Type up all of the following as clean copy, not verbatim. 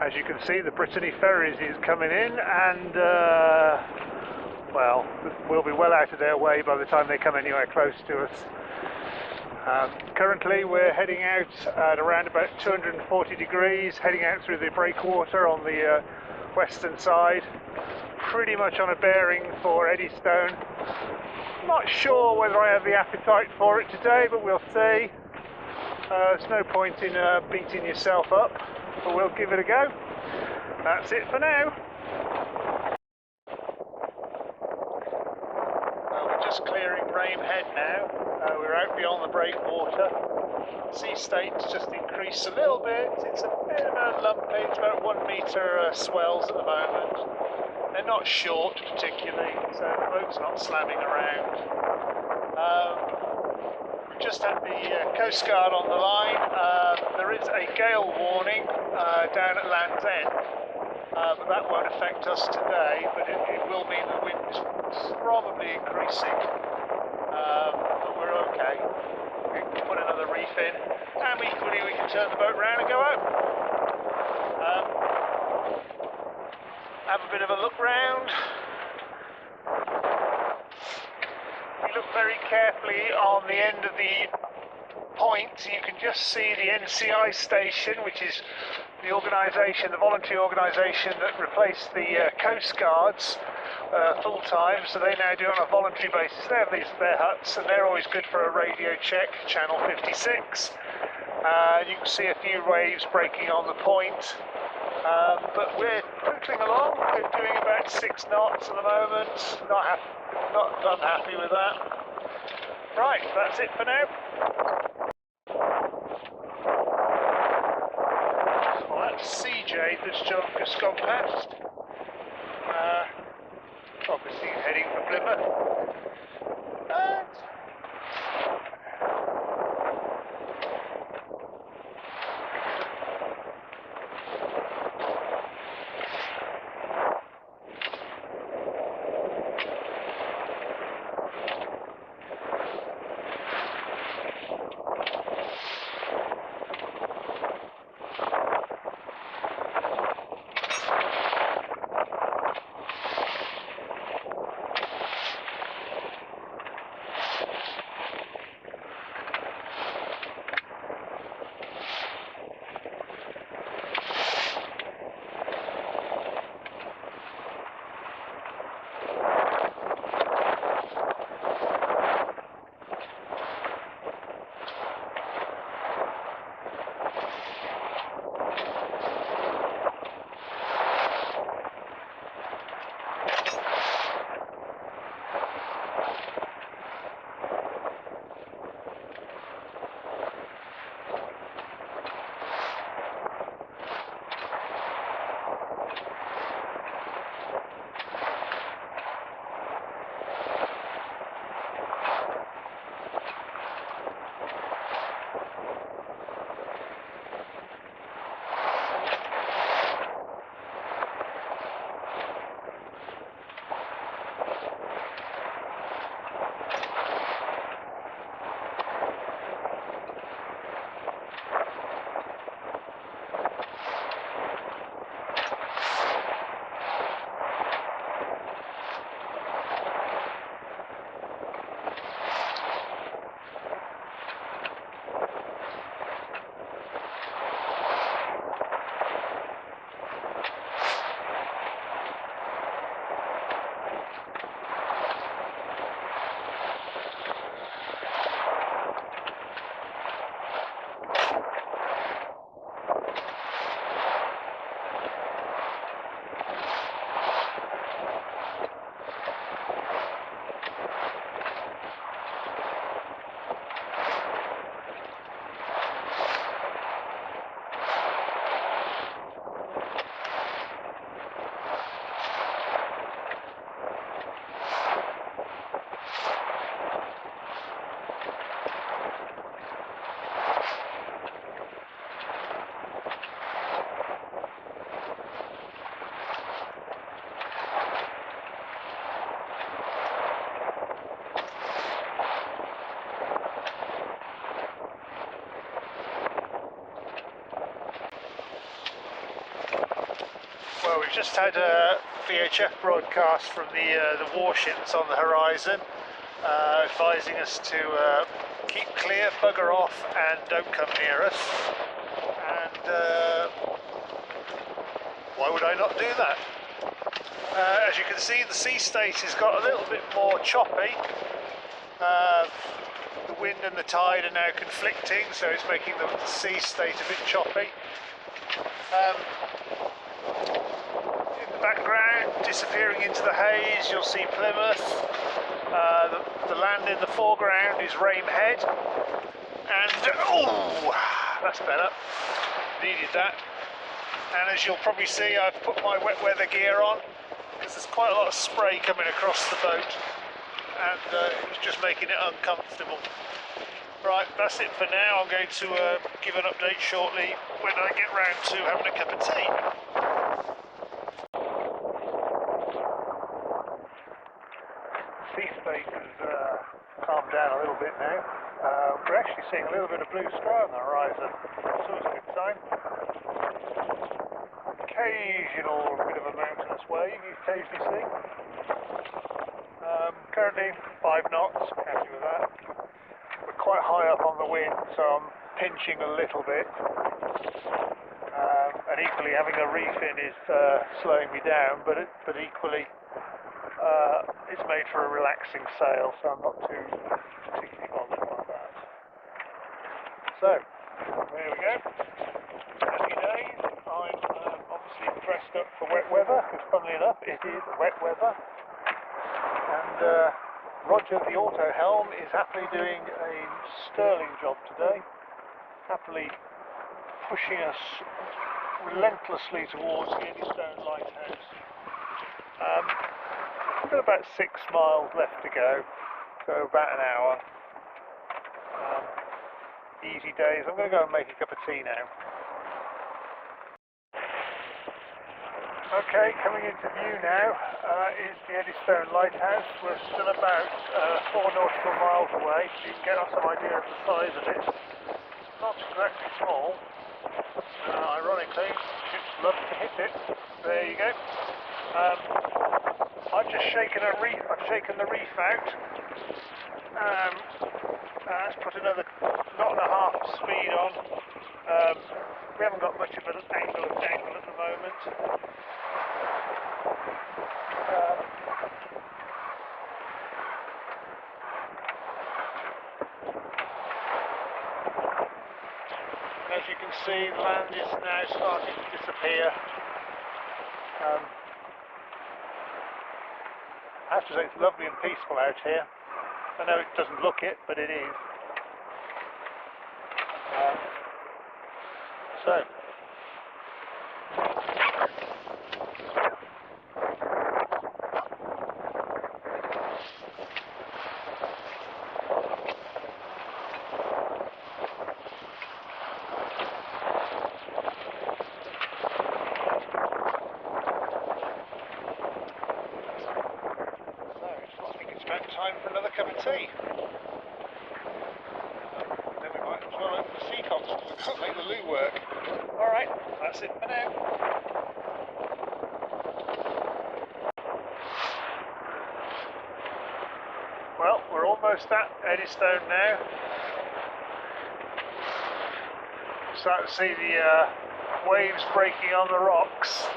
As you can see, the Brittany ferries is coming in, and well, we'll be well out of their way by the time they come anywhere close to us. Currently we're heading out at around about 240 degrees, heading out through the breakwater on the western side, pretty much on a bearing for Eddystone. Not sure whether I have the appetite for it today, but we'll see. There's no point in beating yourself up, but we'll give it a go. That's it for now. We're just clearing Rame Head now. We're out beyond the breakwater. Sea state's just increased a little bit. It's a bit of a lumpy, it's about 1 metre swells at the moment. They're not short particularly, so the boat's not slamming around. We've just had the Coast Guard on the line. There is a gale warning down at Land's End, but that won't affect us today, but it will mean the wind is probably increasing, but we're okay. We can put another reef in, and equally we can turn the boat around and go out. Have a bit of a look round. If you look very carefully on the end of the point, you can just see the NCI station, which is the organisation, the voluntary organisation that replaced the Coast Guards full-time, so they now do it on a voluntary basis. They have their huts, and they're always good for a radio check, channel 56. You can see a few waves breaking on the point. But we're trickling along. We're doing about 6 knots at the moment. Not unhappy with that. Right, that's it for now. Well, that's CJ that's just gone past. Obviously heading for Plymouth. Well, we've just had a VHF broadcast from the warship that's on the horizon, advising us to keep clear, bugger off, and don't come near us. And why would I not do that? As you can see, the sea state has got a little bit more choppy. The wind and the tide are now conflicting, so it's making the sea state a bit choppy. In the background, disappearing into the haze, you'll see Plymouth. The land in the foreground is Rame Head. And, oh, that's better. Needed that. And as you'll probably see, I've put my wet weather gear on, because there's quite a lot of spray coming across the boat, and it's just making it uncomfortable. Right, that's it for now. I'm going to give an update shortly when I get round to having a cup of tea. Sea state has calmed down a little bit now. We're actually seeing a little bit of blue sky on the horizon. That's always a good sign. Occasional bit of a mountainous wave you occasionally see. Currently 5 knots, happy with that. We're quite high up on the wind, so I'm pinching a little bit. And equally having a reef in is slowing me down, but equally it's made for a relaxing sail, so I'm not too particularly bothered by that. So, there we go. Happy days. I'm obviously dressed up for wet weather, because funnily enough it is wet weather. And Roger the auto helm is happily doing a sterling job today, happily pushing us relentlessly towards the EddyStone lighthouse. We've got about 6 miles left to go, so about an hour. Easy days. I'm going to go and make a cup of tea now. Okay, coming into view now is the EddyStone lighthouse. We're still about 4 nautical miles away, so you can get some idea of the size of it. Not exactly small. Ironically, ships love to hit it. There you go. I've just shaken a reef. I've shaken the reef out. Let's put another knot and a half of speed on. We haven't got much of an angle of dangle at the moment. And as you can see, the land is now starting to disappear. I have to say it's lovely and peaceful out here. I know it doesn't look it, but it is. So. Time for another cup of tea. Then we might as well open the sea cocks because we can't make the loo work. Alright, that's it for now. Well, we're almost at EddyStone now. Start to see the waves breaking on the rocks.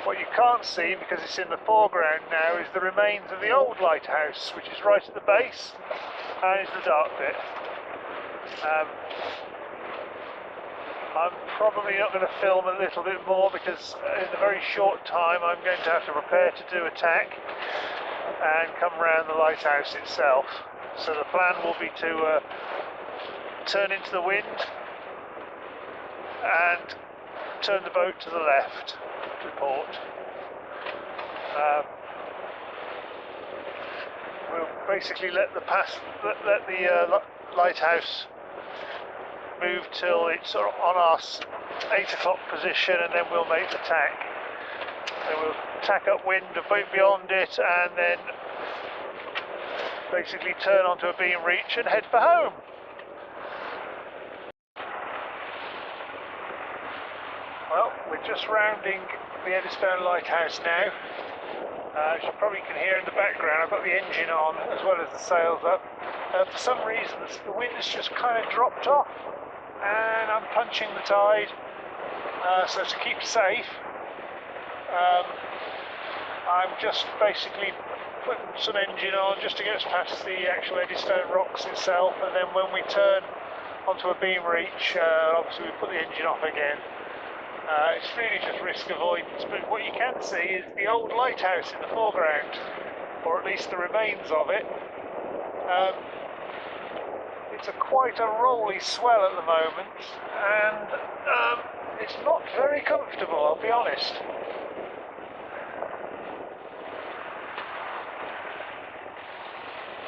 What you can't see, because it's in the foreground now, is the remains of the old lighthouse, which is right at the base, and is the dark bit. I'm probably not going to film a little bit more, because in a very short time I'm going to have to prepare to do a tack and come around the lighthouse itself. So the plan will be to turn into the wind and turn the boat to the left to port. We'll basically let the lighthouse move till it's on our 8 o'clock position, and then we'll make the tack. Then we'll tack upwind a bit beyond it, and then basically turn onto a beam reach and head for home. Well, we're just rounding the Eddystone Lighthouse now. As you probably can hear in the background, I've got the engine on as well as the sails up. For some reason, the wind has just kind of dropped off, and I'm punching the tide. So to keep safe, I'm just basically putting some engine on just to get us past the actual Eddystone rocks itself, and then when we turn onto a beam reach, obviously we put the engine off again. It's really just risk avoidance, but what you can see is the old lighthouse in the foreground, or at least the remains of it. It's quite a rolly swell at the moment, and it's not very comfortable, I'll be honest.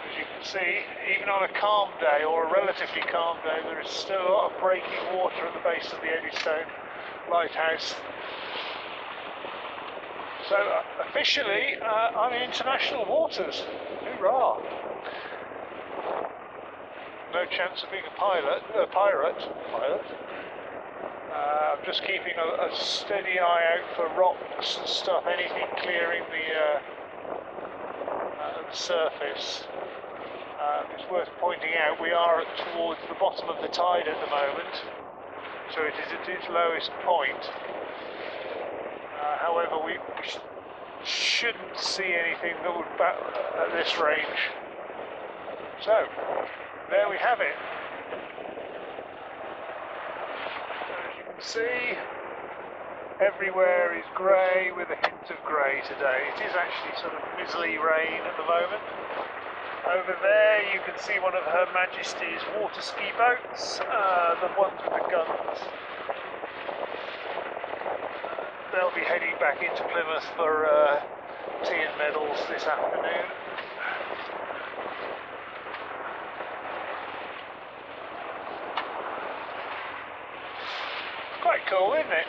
As you can see, even on a calm day, or a relatively calm day, there is still a lot of breaking water at the base of the Eddystone Lighthouse. So officially, I'm in international waters. Hoorah! No chance of being a pirate. I'm just keeping a steady eye out for rocks and stuff, anything clearing the surface. It's worth pointing out we are towards the bottom of the tide at the moment, so it is at its lowest point. However, we shouldn't see anything that would at this range. So, there we have it. As you can see, everywhere is grey with a hint of grey today. It is actually sort of mizzly rain at the moment. Over there you can see one of Her Majesty's water ski boats, the ones with the guns. They'll be heading back into Plymouth for tea and medals this afternoon. Quite cool, isn't it?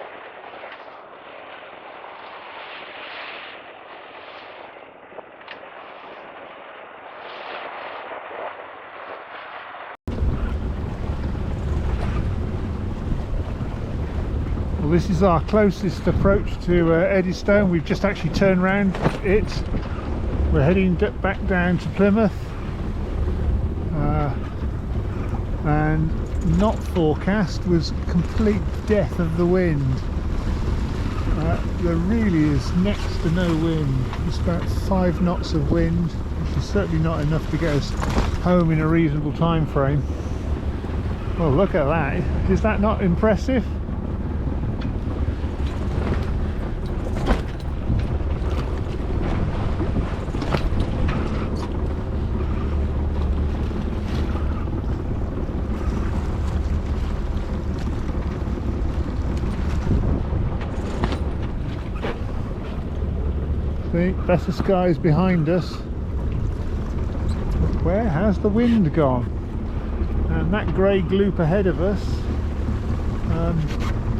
Well, this is our closest approach to Eddystone. We've just actually turned round it. We're heading back down to Plymouth, and not forecast was complete death of the wind. There really is next to no wind, just about 5 knots of wind, which is certainly not enough to get us home in a reasonable time frame. Well, look at that. Is that not impressive? See, better skies behind us. Where has the wind gone? And that grey gloop ahead of us,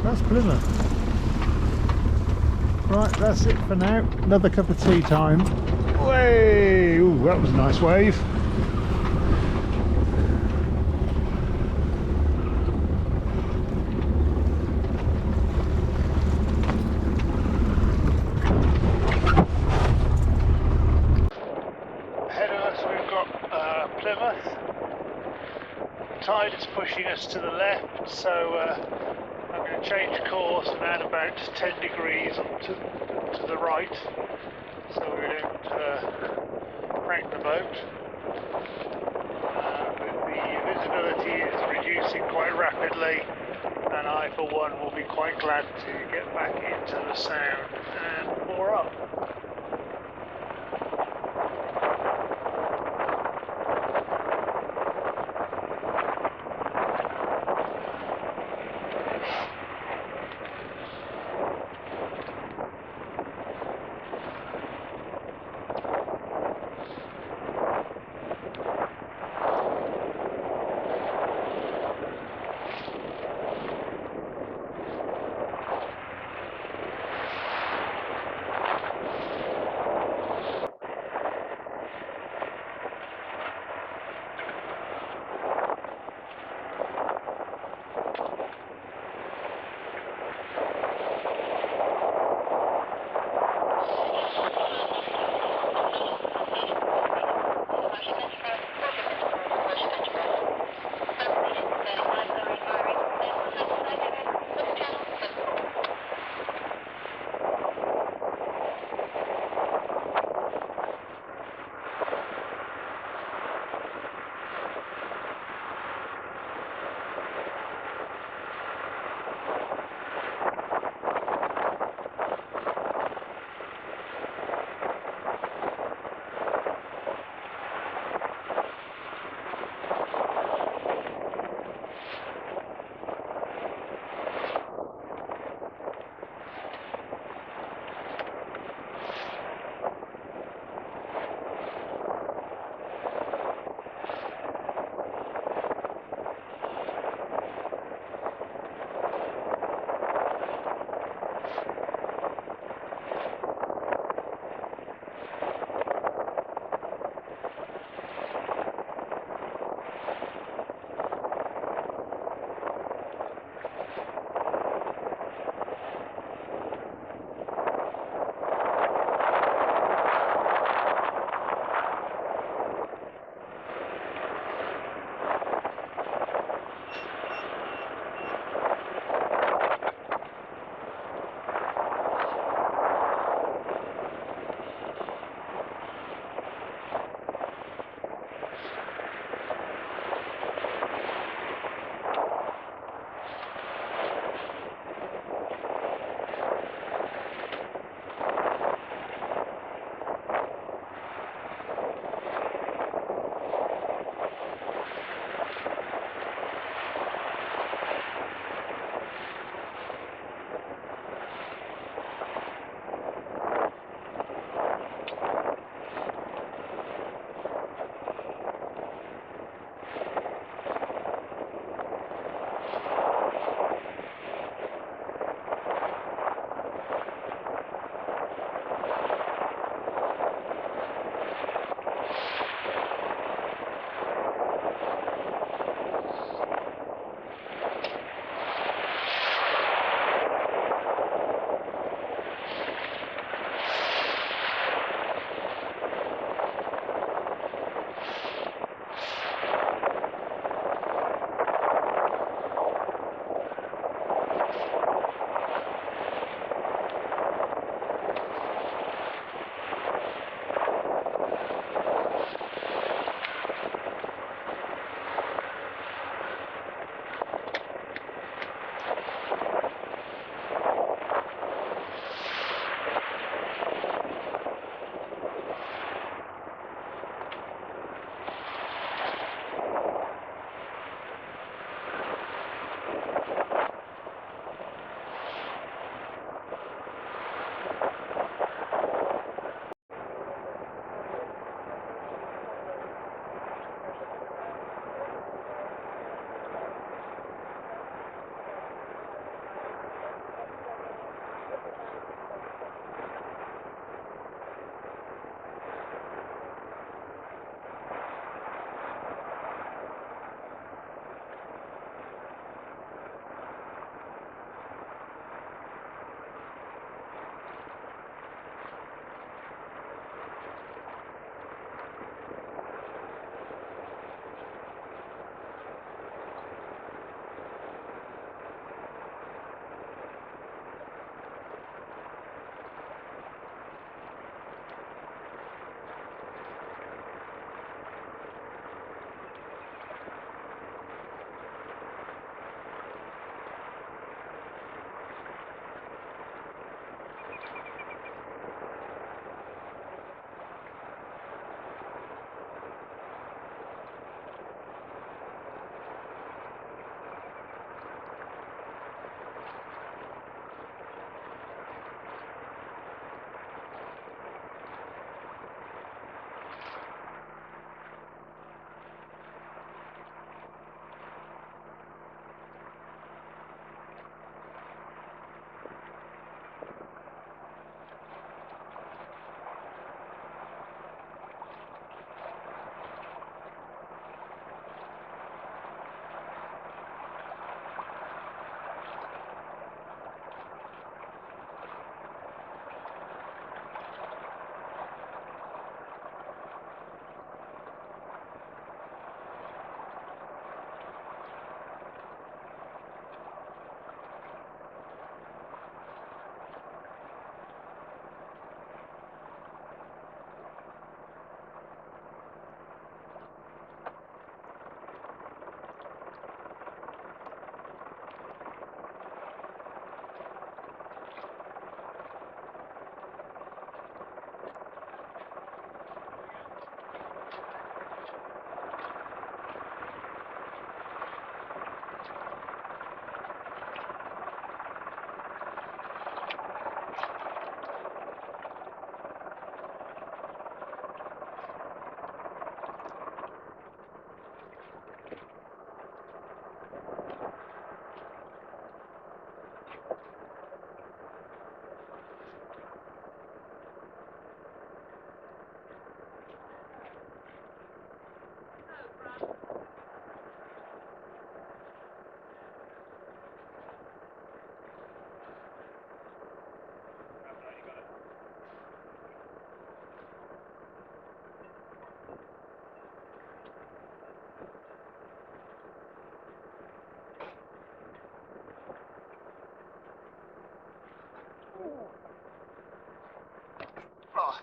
that's Plymouth. Right, that's it for now. Another cup of tea time. Way! Ooh, that was a nice wave. The tide is pushing us to the left, so I'm going to change course and add about 10 degrees to the right, so we don't crank the boat. But the visibility is reducing quite rapidly, and I for one will be quite glad to get back into the sound and moor up.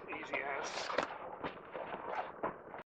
easy as.